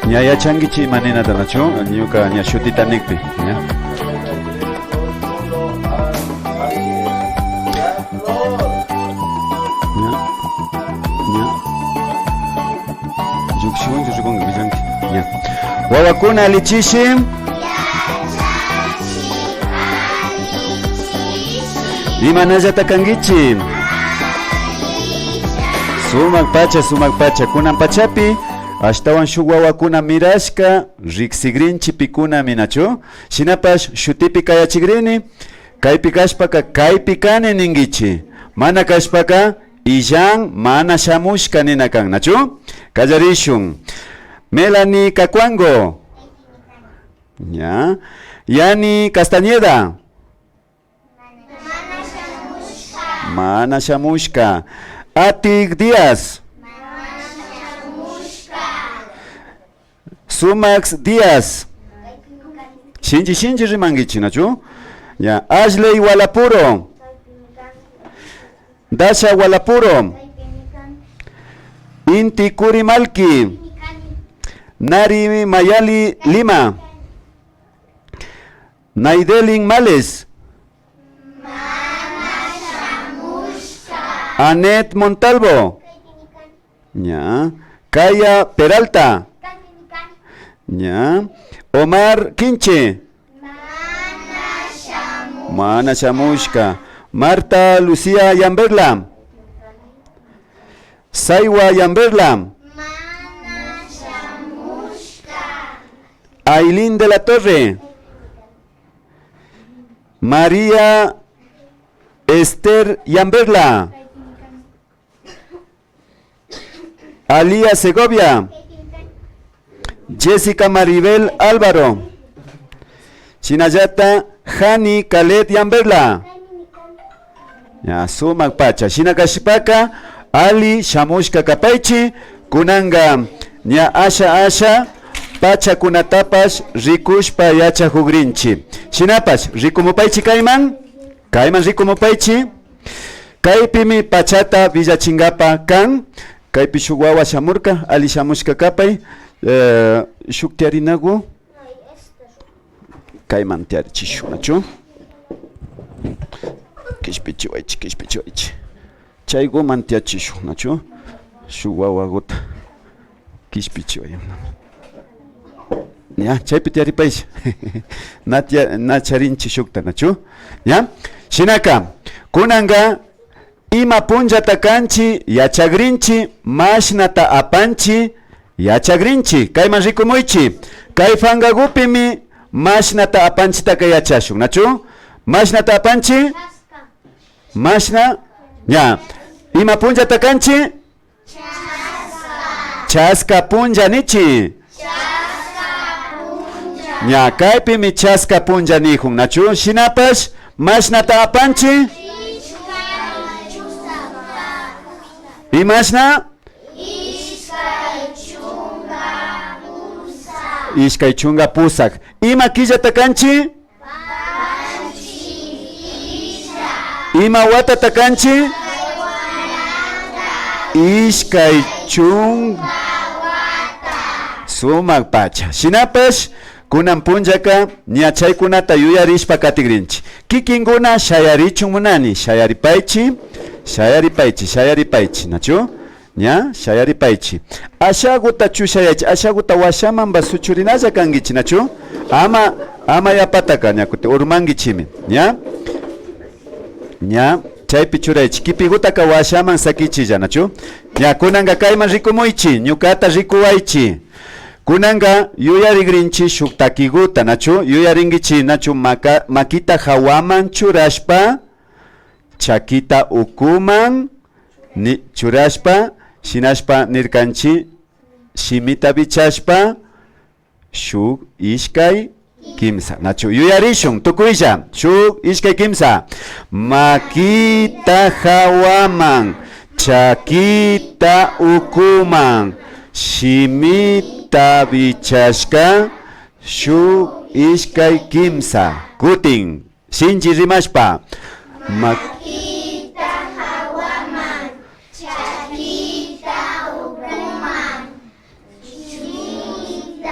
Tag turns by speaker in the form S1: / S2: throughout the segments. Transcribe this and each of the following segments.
S1: ña changichi maninata nachu ñuka ña shutita nikpi ña yukshiwan yushukun villanki ña wawakuna lichishi imanallata kankichi sumak pacha kunan pachapi ashtawan shuk wawakuna mirashka riqsigrinchi pikuna minachu shinapash shutipi kayachigrini kaypi kashpaka kaypi kani ningichi mana kashpaka illan mana shamushka nina kan nachu kallarishun Melanie Cacuango ya Yani Castañeda mana shamushka Atik Díaz Sumax Díaz Shinji rimangichi nachu ya Ashley Walapuro Dasha Walapuro Inti Kurimalki Nari Mayali Lima Naidelin Males Anet Montalvo ya Kaya Peralta ya Omar Quinche mana shamushka Marta Lucía Yamberla Saiwa Yamberla Ailín de la Torre María Esther Yamberla Alía Segovia Jessica Maribel Álvaro Shinayata Hani Khaled Yamberla ya sumak pacha Shinakashipaka Ali Shamushka Kapaichi kunanga nya asha pacha kunatapash rikushpa yacha hugrinchi shinapash rikumupaichi kayman rikumupaichi kaypimi pachata villachingapa kan kaypi shuk wawa shamurka ali shamushka kapay shuk tiarinagu kayman tiarichishu nachu kishpichiwaychi chayguman tiachishu nachu shuk wawaguta kishpichiway ya chaypi tiaripayshi na charinchi shukta nachu ya shinaka kunanga ima punllata kanchi yachagrinchi mashnata apanchi yachagrinchi kayman rikumuychi kay fangagupimi mashnata apanchitaka yachashun nachu mashnata apanchi mashna ya ima punllata kanchi chaska punlla nichi ya kaypimi chaska punlla nijun nachu shinapash mashnata apanchi imashna ishkay chunga pusak ima killata kanchi ima watata kanchi ishkay chunga sumak pacha shinapash kunan punllaka ña chaykunata yuyarishpa katigrinchi kikinguna shayarichun munani shayaripaychi nachu ña shayaripaychi ashaguta chushayaychi ashaguta washaman basuchurinalla kangichi nachu ama yapataka ñakuti urmangichimi ña chaypi churaychi kipigutaka washaman sakichilla nachu ña kunanga kayman rikumuychi ñukata rikuwaychi kunanga yuyarigrinchi shuk takiguta nachu yuyaringichi nachu makita hawaman churashpa chakita ukuman churashpa shinashpa nirkanchi shimita bichashpa shuk ishkay kimsa nachu yuyarishun tukuylla shuk ishkay kimsa makita hawaman chakita ukuman shimita bichashka shuk ishkay kimsa kutin shinchi rimashpa
S2: makita hawaman chakita ukuman shimita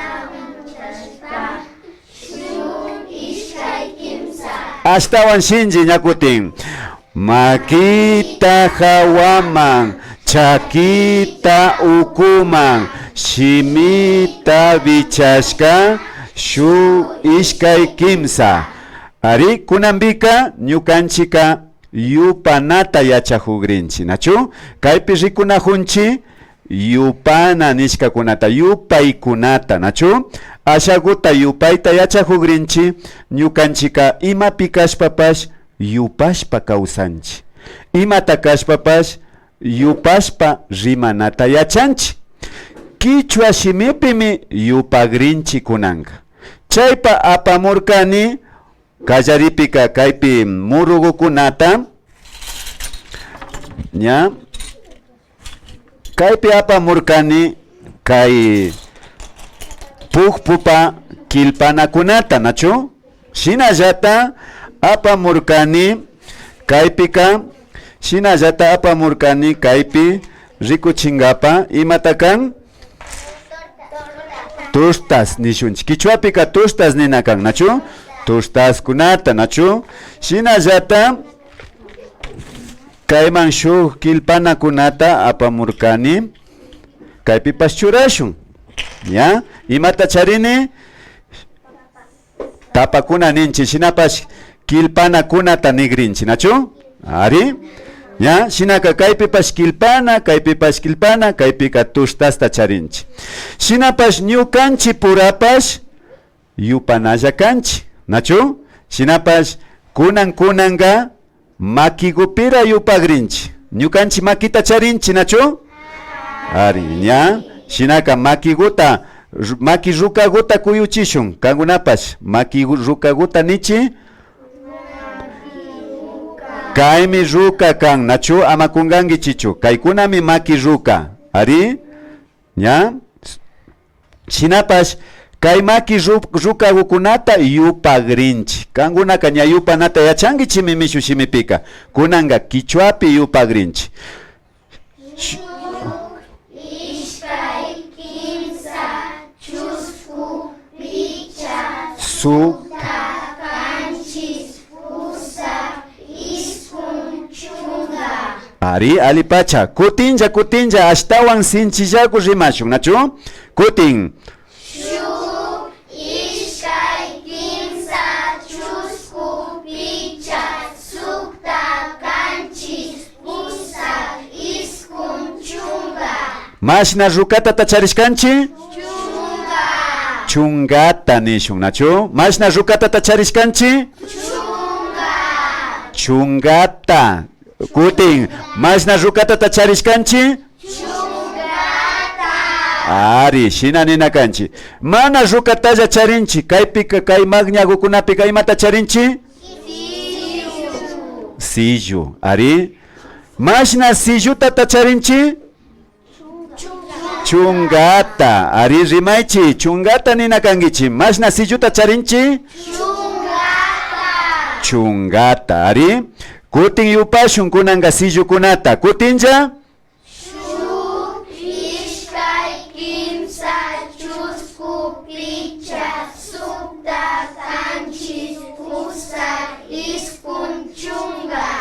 S1: astawan shinji ñakutin. Makita hawaman, chakita ukuman, shimita bichashka, shu ishkay kimsa. Ari kunambika ñukanchika yupanata yachahugrinchi, nachu? Kaypi rikunajunchi yupana nishkakunata, yupaykunata, nachu? Ashaguta yupayta yachahugrinchi, ñukanchika ima pikashpapash yupashpa kawsanchi. Imata kashpapash yupashpa rimanata yachanchi. Kichwa shimipimi yupagrinchi kunanga. Chaypa apamurkani kallaripika kaypi murugukunata, ña kaypi apamurkani kay pukpupa kilpanakunata, nachu? Shinallata apamurkani kaypika, shinallata apamurkani kaypi rikuchingapa imatakan tostas nishunchik. Kichwapika tostas ninakan, nachu? Tostas kunata, nachu? Shinallata kayman shuk kilpana kunata apamurkani kaypipas churashun. Ya, imata charini tapakuna ninchi, shinapas kilpana kunata nigrinchi, nachu? Ari, ya, shinaka kaypipas kilpana, kaypipas kilpana, kaypika tostasta charinchi. Shinapas ñukanchi purapas yupanalla kanchi, nachu? Shinapas kunanga makigupira yupagrinchi. Ñukanchi makita charinchi, nachu? Ari, ya, shinaka makiguta, maki rukaguta kuyuchishun, kangunapas maki rukaguta nichi? Kaymi ruka kan, nachu? Ama kungangi chichu, kaykunami maki ruka. Ari, ya, shinapas kay maki rukagukunata yupagrinchi. Kangunaka ña yupanata yachangichi mimishu shimipika. Kunanga kichwapi yupagrinchi. Ari alipacha kutinja astawan sinchillaku rimashun, nachu? Kutin
S2: Shuk, ishkay, kimsa, chusku, picha, sukta, kanchis, pusa, iskun, chunga.
S1: mashna rukata tacharishkanchi? Chungata nishun, nachu? Mashna rukata tacharishkanchi? Chungata. Kutin, mashna rukata tacharishkanchi? Ari, shina nina kanchi. Mana rukatalla charinchi, kaypika kay magñagukunapika imata charinchi? Sillu. Ari, mashna silluta tacharinchi? Chungata. Ari rimaychi, chungata nina kangichi. Mashna silluta charinchi? Chungata. Ari, kutin yupashun kunanga sillukunata. Kutinja?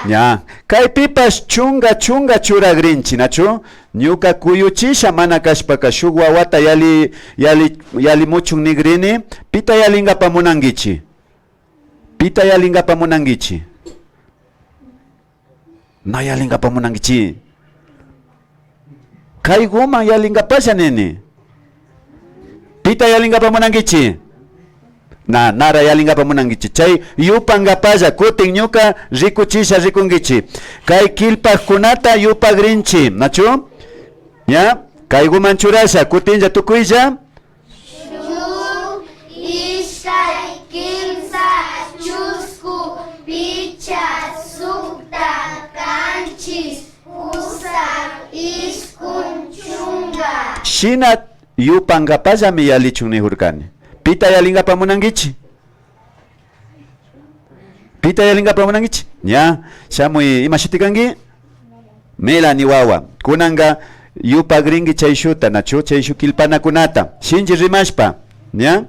S1: Ya, kaypipas chunga churagrinchi, nachu? Ñuka kuyuchisha mana kashpaka shuk wawata yali muchun nigrini, pita yalingapa munangichi. Pita yalingapa munangichi. No yalingapa munangichi. Kayguma yalingapasha nini. Pita yalingapa munangichi. Nara yalingapa munangichi. Chay yupangapalla kutin ñuka rikuchisha rikungichi. Kay kilpajkunata yupagrinchi, nachu? Ya, kayguman churasha kutinja tukuylla.
S2: Shuk, ishkay, kimsa, chusku, picha, sukta, kanchis, pusa, iskun, chunga.
S1: Shina yupangapalla mi yalichun nihurkani. Pita yalingapa munangichi. Pita yalingapa munangichi. Ya, shamuy imashitikangi. Mela ni wawa. Kunanga yupagringi chayshuta, nachu? Chayshu kilpana kunata. Shinji rimashpa. Ya.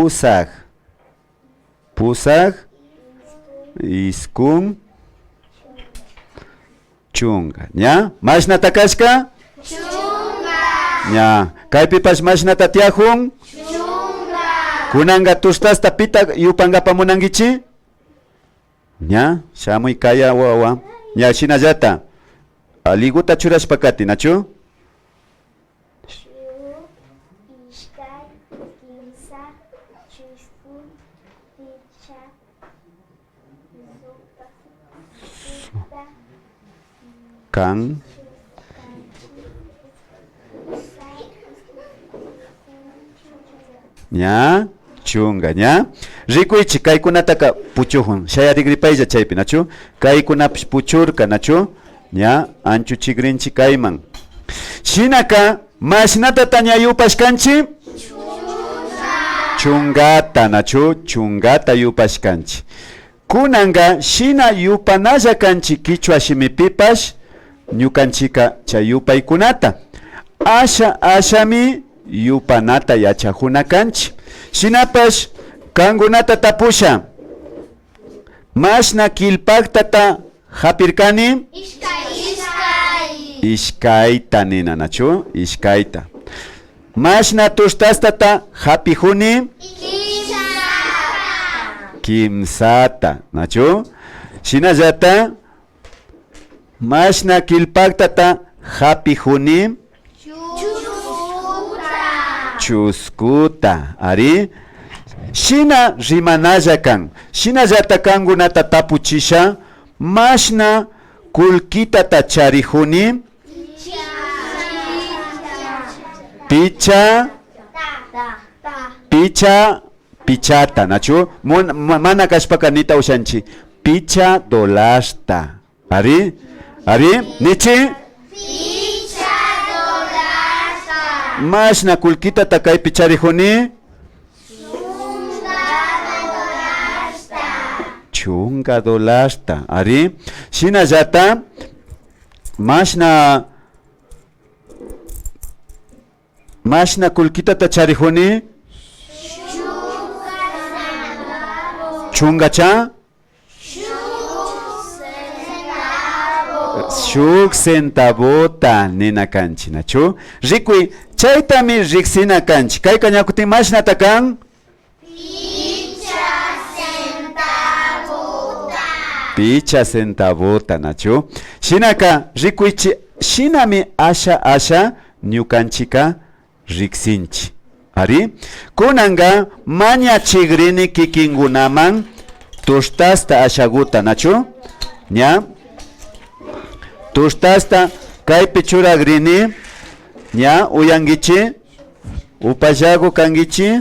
S1: pusaq. Pusaq. Iskun. Chunga. ¿Ya? Mashnata kashka?
S2: Chunga.
S1: Ya. Kaypipas mashnata tiahun?
S2: Chunga.
S1: Kunanga tustasta pita yupangapa munangichi? Ya. Shamuy kaya wawa. Ya, shinallata. Aliguta churashpakati, nachu?
S2: Ishkay, kimsa, chuskun, picha, zupa, sukta,
S1: Kan. Ya. Chunga, ya. Rikuichi kaykunataka puchuhun. Shayarigripaylla chaypi, nachu? Kaykunapish puchurka, nachu? Ya. Anchu chigrinchi kayman. Shinaka mashnata tañayupashkanchi? Chungata, nachu? Chungata yupashkanchi. Kunanga shina yupanalla kanchi Kichwa shimipipash ñukanchika chay yupaykunata. Ashami yupanata yachajuna kanchi. Shinapash kangunata tapusha. Mashna kilpaktata hapirkani? Ishkayta nina, nachu? Ishkayta. Mashna tustastata hapijuni? Kimsata, nachu? Shinallata mashna kilpaktata hapijuni? Chuskuta. Ari? Shina rimanalla kan. Shinallata kangunata tapuchisha. Mashna kulkitata charijuni? Pichata, nachu? Mana kashpaka nita ushanchi. Picha dolasta. Ari? Nichi?
S2: Picha dolasta.
S1: Mashna kulkitata kay picharijuni? Chunga dolasta. Ari? Shinallata mashna kulkitata charijuni? Chungacha? Shuk centavota nina kanchi, nachu? Rikui, chaytami riksina kanchi. Kay kañakutin mashnata kan? Picha centavota, nachu? Shinaka, rikuichi, shinami asha ñukanchika riksinchi. Ari? Kunanga maña chigrini kikingunaman tustasta ashaguta, nachu? Nya? Tustasta kaypi churagrini, nya? Uyangichi? Upallagu kangichi?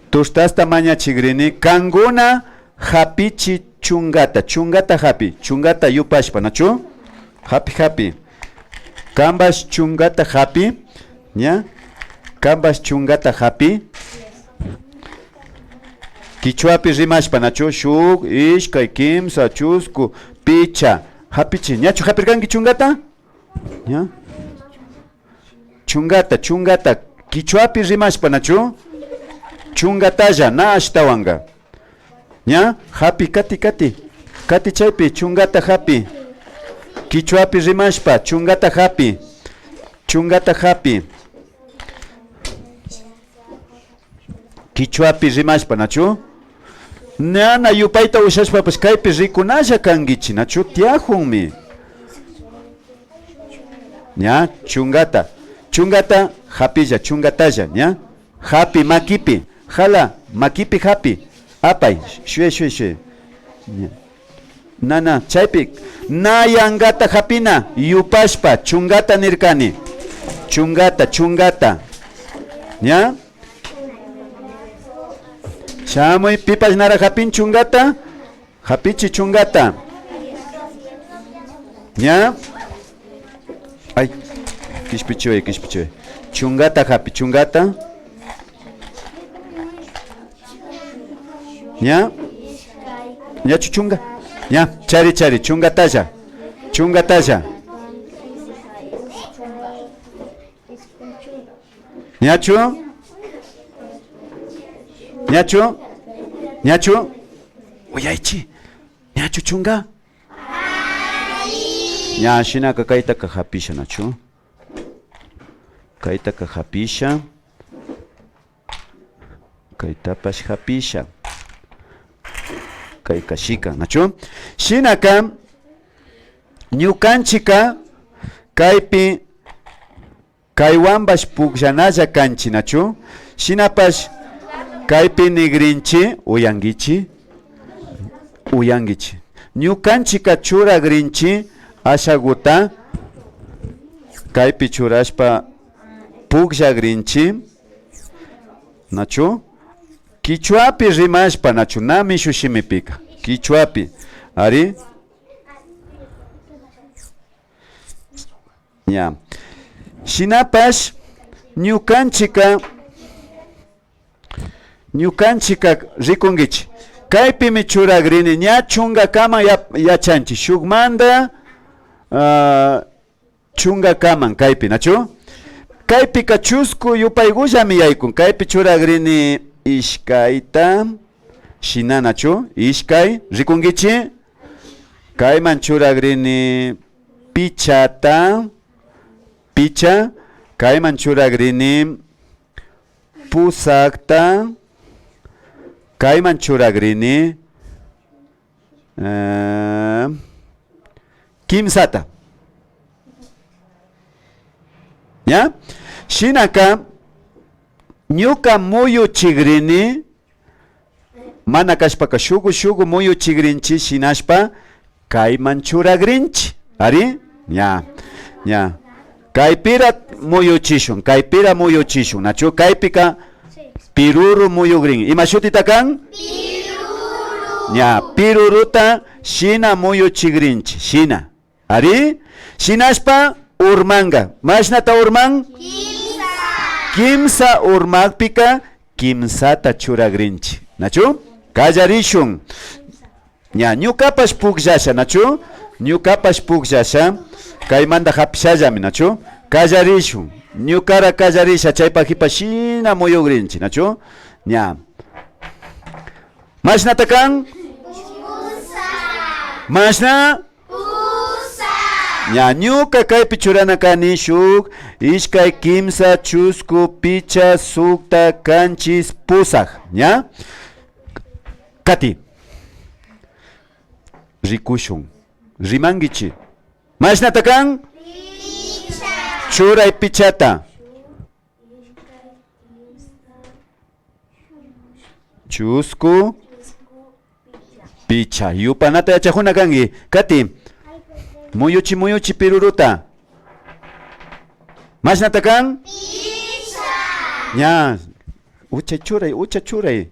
S1: Tustasta maña chigrini kanguna hapichi chungata hapi. Chungata yupashpa, nachu? Hapi. Kambas chungata hapi. ¿Ya? Kambas chungata hapi. Kichwapi rimashpa, nachu? Shuk, ishkay, kimsa, chusku, picha. Hapichi. ¿Ñachu hapirkanki chungata? ¿Ya? Chungata. Kichwapi rimashpa, nachu? Chungatalla, na ashtawanga. ¿Ya? Hapi, kati. Kati chaypi, chungata hapi. Kichwapi rimashpa, chungata hapi. Kichwapi rimashpa, nachu? Nana yupayta ushashpa, pues kaypi rikunalla kangichi, nachu? Tiahunmi. ¿Ya? Chungata hapilla, chungatalla, ¿ya? Hapi, makipi. Hala, makipi hapi. Apay, shue. Nana, chaypi. Nayangata hapina, yupashpa, chungata nirkani. Chungata. ¿Ya? Shamuy pipas nara hapin chungata. Hapichi chungata. ¿Ya? Ay, kishpichoy. Chungata hapi, chungata. ¿Ya? ¿Ya chuchunga? ¿Ya? Chari, chungatalla. ¿Ya chu? ñachu ñachu uyaychi ñachu chunga ña shinaka kaytaka hapisha nachu kaytaka hapisha kaytapash hapisha kay kashika nachu shinaka ñukanchika kaypi kaywanpash pukllanalla kanchi nachu shinapash kaypi nigrinchi uyangichi ñukanchika churagrinchi ashaguta kaypi churashpa pukllagrinchi nachu Kichwapi rimashpa nachu nami shushimipika Kichwapi ari ya shinapash ñukanchika rikungichi kaypimi churagrini ña chunga kama yachanchi shukmanta chunga kaman kaypi nachu kaypika chusku yupaygullami yaykun kaypi churagrini ishkayta shina nachu ishkay rikungichi kayman churagrini picha kayman churagrini pusakta kayman churagrini kimsata ¿ya? Shinaka ñuka muyuchigrini mana kashpaka shugu muyuchigrinchi shinashpa kayman churagrinchi ari ña kaypira muyuchishun nachu kaypika piruru muyugrin ima shutita kan ña piruruta shina muyuchigrinchi shina ari shinashpa urmanga mashnata urman kimsa urmakpika kimsata churagrinchi nachu kallarishun ña ñukapash pukllasha nachu ñukapash pukllasha kaymanta hapishallami nachu kallarishun ñukara kallarisha chaypakipa shina muyugrinchi nachu ña mashnata kan mashna ña ñuka kaypi churana kani shuk ishkay kimsa chusku picha sukta kanchis pusak ña kati rikushun rimangichi mashnata kan churay pichata chusku picha yupanata yachajuna kangi kati muyuchi piruruta mashnata kan ña ucha churay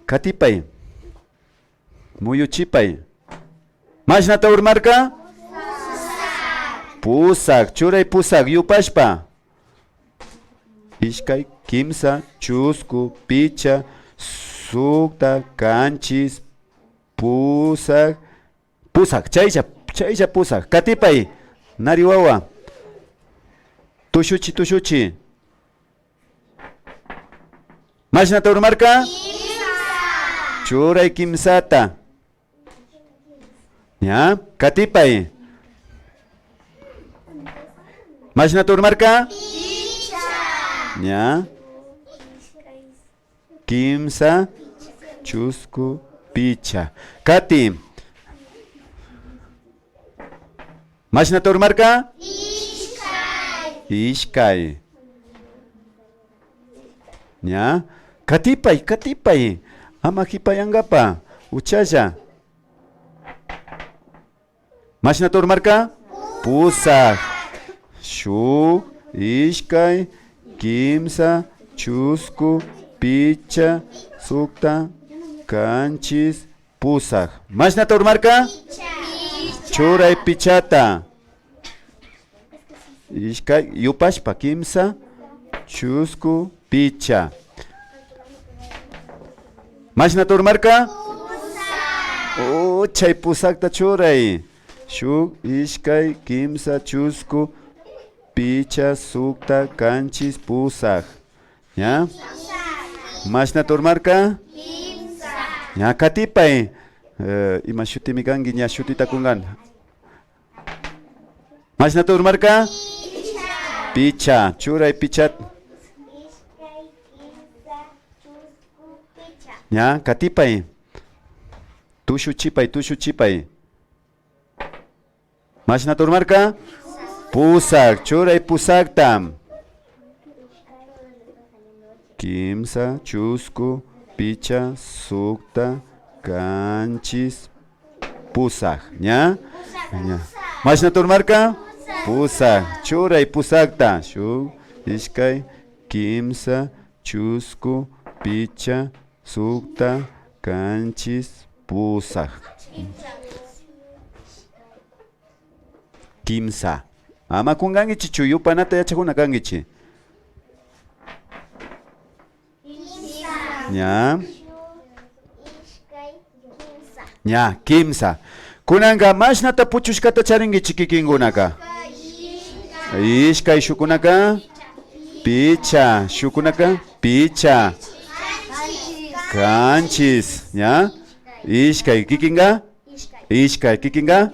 S1: katipay muyuchipay mashnata urmarka pusak churay pusak yupashpa ishkay kimsa chusku picha sukta kanchis pusak chaycha pusak katipay nariwawa tushuchi mashnata urmarka churay kimsata ña katipay mashnata urmarka ña kimsa chusku picha kati mashnata urmarka ishkay ña katipay ama hipayankapa uchalla mashnata urmarka pusak shuk ishkay kimsa chusku picha sukta kanchis pusak mashnata urmarka churay pichata ishkay yupashpa kimsa chusku picha mashnata urmarka chay pusakta churay shuk, ishkay, kimsa, chusku, picha, sukta, kanchis, pusak. ¿Ya? Mashna turmarka? Ya katipay. Ima shutimi kangi nya shutita kungan. Mashna turmarka? Picha. Churay pichat.
S2: Ishkay, kimsa, chusku, picha.
S1: Ya katipay. Tushu chipay. Mashna turmarka? Pusak. Churay pusaktam. Kimsa, chusku, picha, sukta, kanchis, pusak. ¿Ya? ¿Ya? Mashna turmarka? Pusak. Churay pusakta. Shuk, ishkay, kimsa, chusku, picha, sukta, kanchis, pusak. Kimsa. Ama kungangichi chuyu panata yachakuna kangichi. Ya.
S2: Ishkay, kimsa.
S1: Ya, kimsa. Kunanga mashnata puchushkata charingi chikikingunaka. Ishkay shukunaka. Picha. Shukunaka. Picha. Kanchis. Ya. Ishkay kikinga. Ishkay kikinga.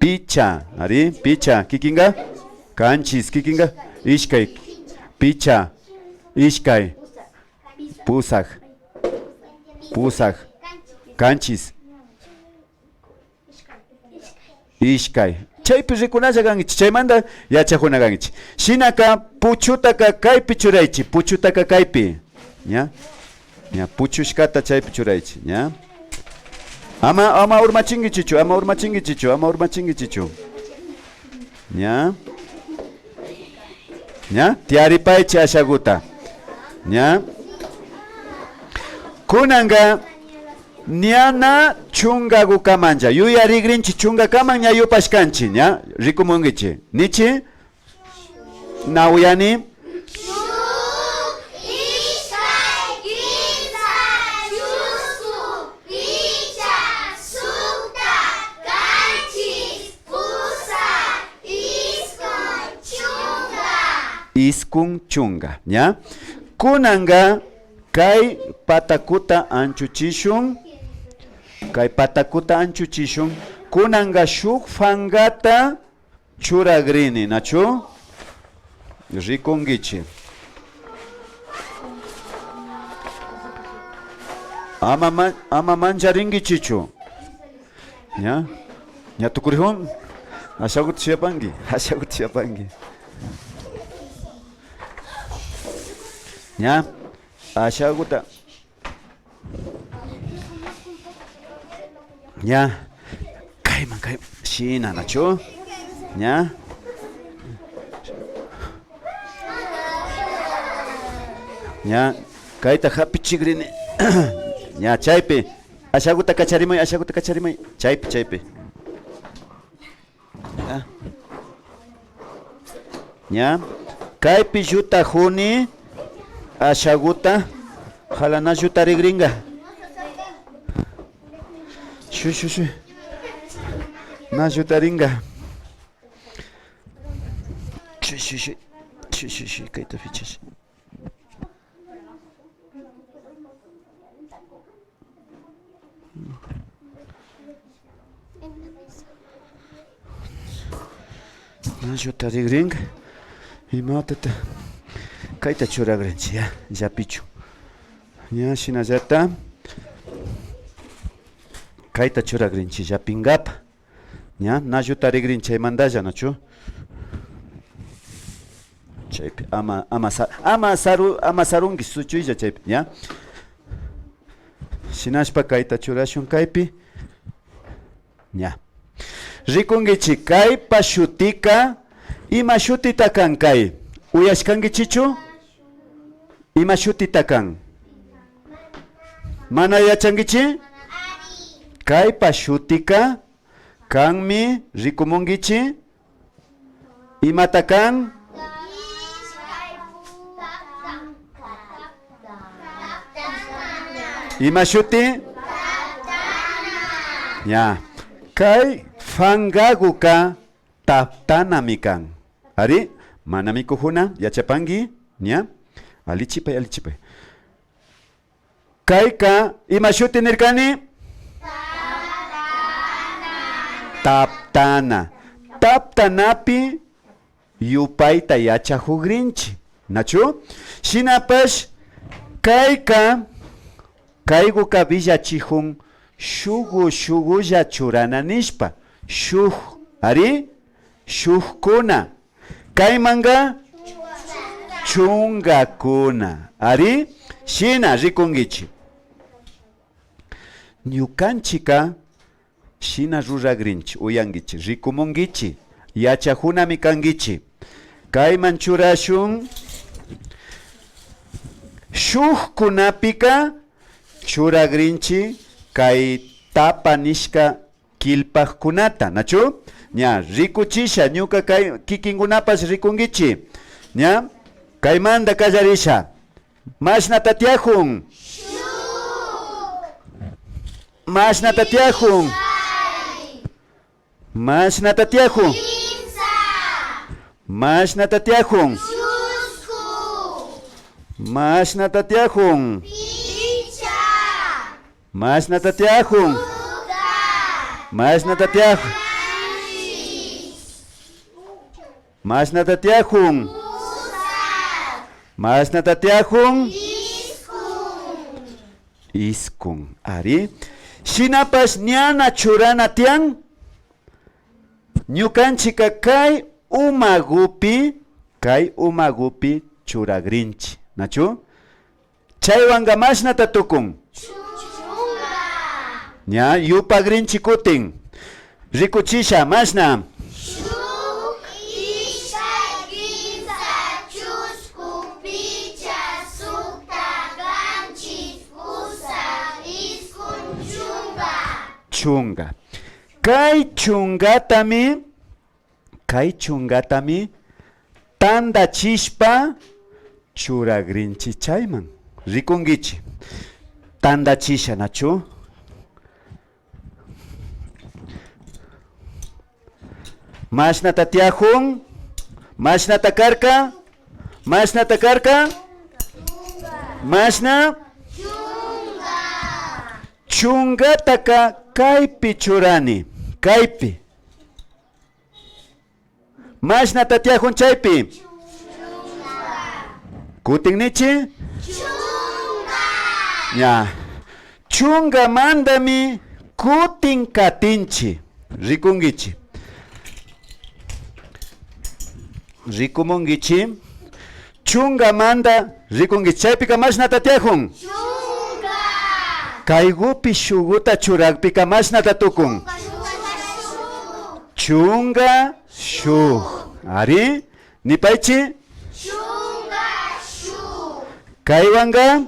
S1: Picha. Ari. Picha. Kikinga. Kanchis. Kikinga. Ishkay. Picha. Ishkay. Pusak. Kanchis. Ishkay. Chaypi rikunalla kangichi. Chaymanta yachakuna kangichi. Shinaka puchutaka kaypi churaychi. Puchutaka kaypi. ¿Ya? ¿Ya? Puchushkata chaypi churaychi. ¿Ya? Ama urmachingichichu. ¿Ya? ¿Ya? Tiaripaychi ashaguta. ¿Ya? Kunanga Niana chunga gukamanja. Yuya rigrinchi chunga kamanya yupashkanchi. ¿Ya? Rikumungichi. Nichi? Nauyani? Iskun chunga, ¿ya? Kunanga kai patakuta anchuchishun. Kunanga shuk fangata churagrini, nachu? Rikungichi. Ama manjaringichichu. ¿Ya? ¿Ya tukurihun? Ashagut siapangi. ¿Ya? Ashaguta. ¿Ya? Kaiman. Shina, nacho. ¿Ya? ¿Ya? Kaita happy chigrini. ¿Ya? Chaype. Ashaguta kacharimay. Chaype. ¿Ya? ¿Ya? Kaypi yuta juni. Ashaguta halana yuta rigringa. Shu. Na yuta ringa. Shu. Kaita fichas. Na yuta rigringa. Y matata. Kaita churagrenchi, ya pichu. Ya shinallata. Kaita churagrenchi, ya pingapa. Ya nayuta rigrinchi mandalla nachu. Chaypi ama sarungi suchuilla chaypi, ya. Shinashpa kaita churashun kaypi. Ya. Rikungichi kaypa shutika ima shutita kan kay. Uyashkangichichu? Ima shutita kan. Mana yachangichi? Kaypa shutika kanmi rikumungichi? Imata kan? Imashuti? Ya. Kay fangaguka taptanami kan. Ari, manami kuhuna, yachapangi, ya. Alichipay, alichipay. Kayka, imashuti nirkani? Taptana. Taptanapi yupayta yachahugrinchi. Nachu? Shinapash, kayka, kayguka villachihun shugulla churana nishpa. Shug, ari? Shugkuna. Kaymanga? Chungakuna. Ari? Shina rikungichi. Ñukanchika shina ruragrinchi, uyangichi, rikumungichi, yachahunami kangichi. Kayman churashun shugkunapika churagrinchi kay tapa nishka kilpajkunata, nachu? Ña, rikuchisha, ñuka kay kikinkunapas rikungichi. Ña, kaymanta kallarisha. Mashnata tiahun. Mashnata tiahun. Mashnata tiahun. Mashnata tiahun. Mashnata tiahun. Mashnata tiahun. Mashnata tiahun. Mashnata tiahun. Mashnata tiahun. Iskun. Ari. Shinapas ñana churana tian. Ñukanchika kay umagupi churagrinchi. Nachu? Chaywanga mashnata tukun. Ña, yupagrinchi kutin. Rikuchisha, mashna. Chunga. Kay chungatami tanda chispa churagrinchi chayman. Rikungichi. Tanda chisha, nachu? Mashnata tiahun. Mashnata karka. Mashnata karka. Mashna. Chungataka kaypi churani. Kaypi. Mashnata tiahun chaypi. Kutinnichi? Ya. Chunga mandami kutin katinchi. Rikungichi. Rikumungichi. Chunga manda rikungichi. Chaypika mashnata tiahun. Kaygupi shuguta churagpika mashnata tukun. Chunga shug. Ari? Nipaychi? Kaywanga?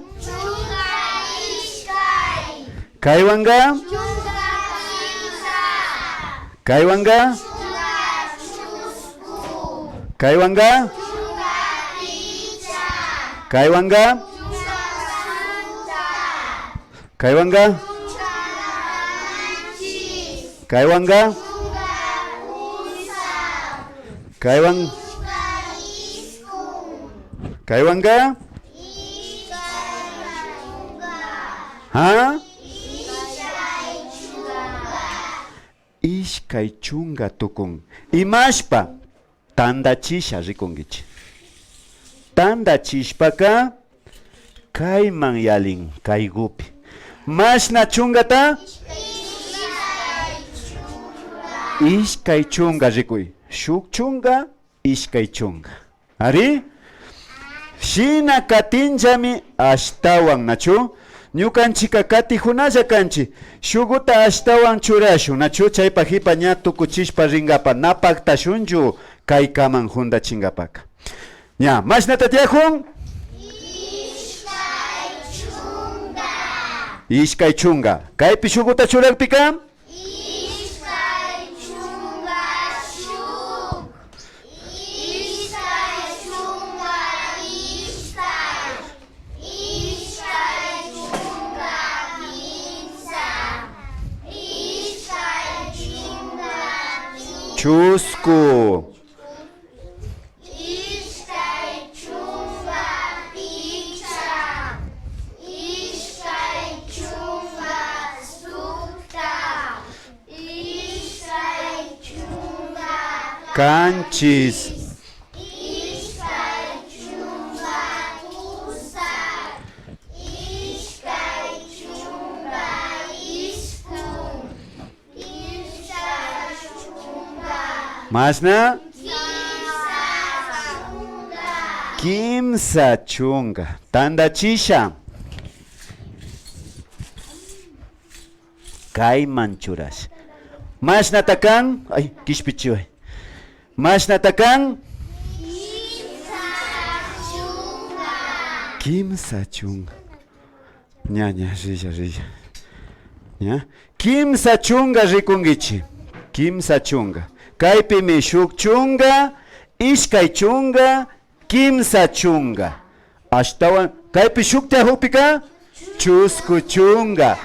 S1: Kaywanga? Kaywanga? Kaywanga? Kaywanga? Kaywanga? Kaywanga? Kaywang? Kaywanga? Ha? Ishkay chunga tukun. Imashpa tanda chisha rikungichi. Tanda chishpaka kayman yalin kaygupi. Mashna chungata? Ishkay chunga rikuy. Shuk chunga, ishkay chunga. Ari? Shina katinjami ashtawan, nachu? Ñukanchika kati hunalla kanchi. Shuguta ashtawan churashun, nachu? Chaypa hipa ña tukuchishpa ringapa. Napakta shunju kaykaman hunda chingapaka. Ña, mashnata tiahun? Ishkay chunga. Kaypi shuguta churagpika? chusku.
S2: Ishkay chunga picha. Ishkay chunga sukta. Ishkay chunga
S1: Kanchis.
S2: Ishkay chunga pusak. Ishkay chunga iskun. Ishkay chunga
S1: Masna.
S2: chunga.
S1: Kimsa chunga. Tanda chisha. Kaiman churas. Masna takan. Ay, kishpichiway. Masna takan. Kimsa chunga. Nya, rilla. Nya. Kimsa chunga rikungichi. Kimsa chunga. Kaypi mi shuk chunga, ishkay chunga, kimsa chunga. Ashtawan, kaypi shukta hupika? Chusku chunga,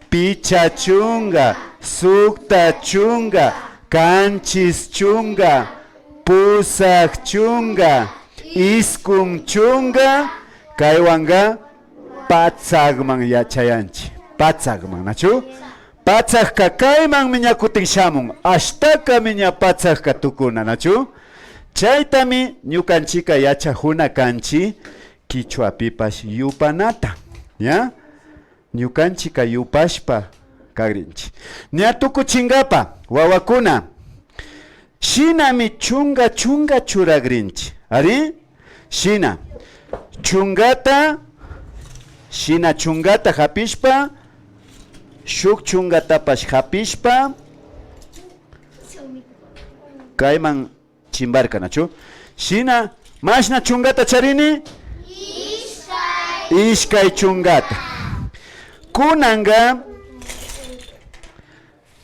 S1: picha chunga, sukta chunga, kanchis chunga, pusak chunga, iskun chunga, kaywanga patsagman yachayanchi. Patsagman, nachu? Patsag ka kayman miña kutin shamun, ashtaka miña patsag ka tukuna, nachu? Chaytami ñukanchika yachajuna kanchi, Kichwa pipash yupanata, ya? Ñukanchika yupashpa kagrinchi. Nya tukuchingapa, wawakuna, shinami chunga churagrinchi, ari? Shina chungata hapishpa, shuk chungatapash hapishpa, kayman chimbarka, nachu? Shina, mashna chungata charini? Ishkay chungata. Kunanga,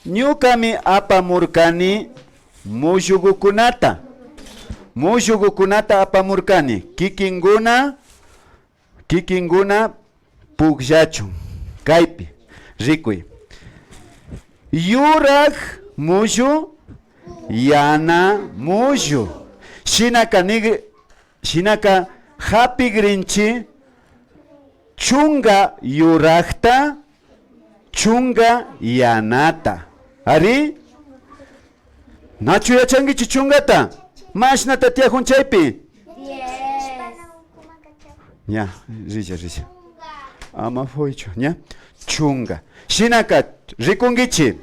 S1: ñukami apamurkani mushugukunata. Mushugukunata apamurkani. Kikinguna pukllachun. Kaypi. Rikuy. Yuraq mushu, yana mushu. Shinaka hapigrinchi chunga yuraqta, chunga yanata. Ari? Nachu yachangichi chungata? Mashnata tiahun chaypi? Ya, rilla. Ama foicho, ya? Chunga. Shinaka rikungichi.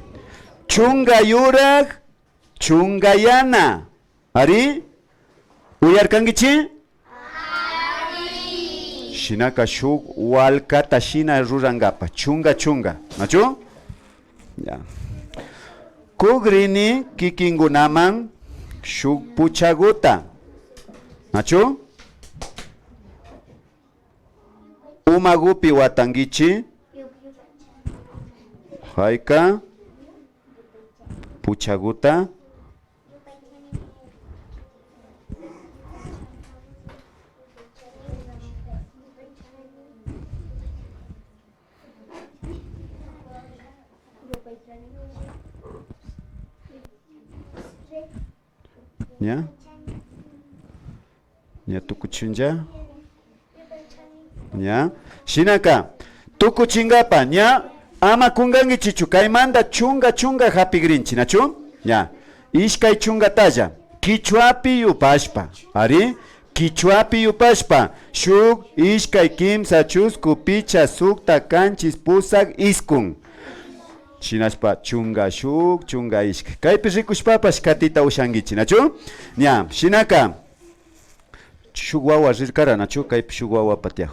S1: Chunga yuraq, chunga yana. Ari? Uyarkangichi? Shinaka shuk walkata shina rurangapa. Chunga. Nachu? Ya. Kugrini kikingunaman shuk puchaguta. Nachu? Umagupi watangichi. Haika. Puchaguta. Ya. Ya tukuchinja. Ya. Shinaka. Tukuchingapa. Ya. Ama kungangi chichu. Kaimanda chunga hapigrinchi. Nachu? Ya. Ishkay chunga talla. Kichwapi yupashpa. Ari? Kichwapi yupashpa. Shuk, ishkay, kimsa, chusku, picha, sukta, kanchis, pusak, iskun. Shinashpa chunga shuk, chunga ishk. Kaypi rikushpapash katita ushangichi, nachu? Nya, shinaka. Shuk wawa rirkara, nachu? Kaypi shuk wawa patiajo.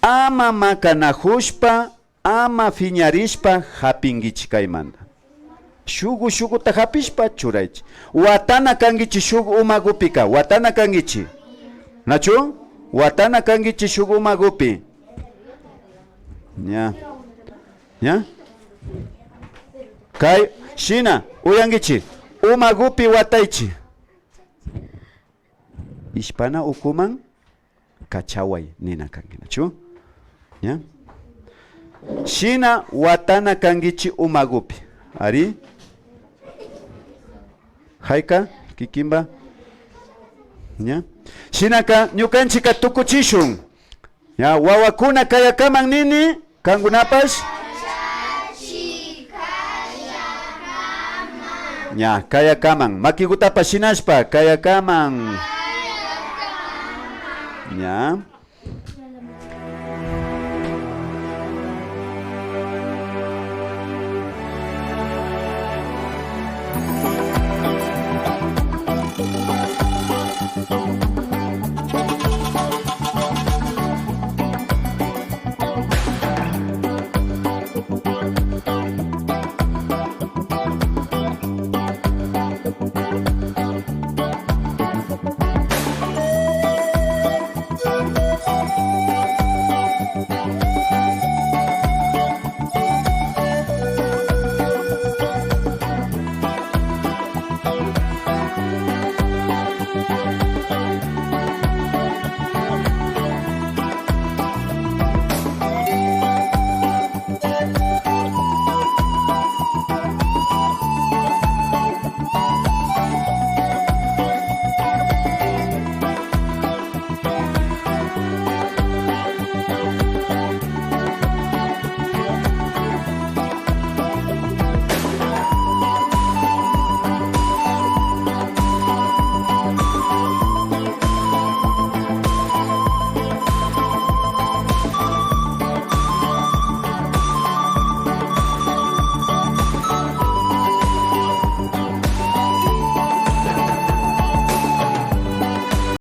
S1: Ama makanahushpa, ama fiñarishpa, hapingichi kaymanda. Shuguta hapishpa, churaichi. Watana kangichi shuk umagupika. Watana kangichi. Nachu? Watana kangichi shuk umagupi. Nya. Nya? Kay, shina, uyangichi, umagupi wataichi. Ishpana ukuman, kachaway, nina kangi, nachu? Ya? Shina, watana kangichi umagupi. Ari? Haika, kikimba. Ya. Shinaka ñukanchika tukuchishun. Ya, wawakuna kayakaman nini? Kangunapas? Ya, kayakaman. Makikutapas shinashpa, kayakaman. Ya.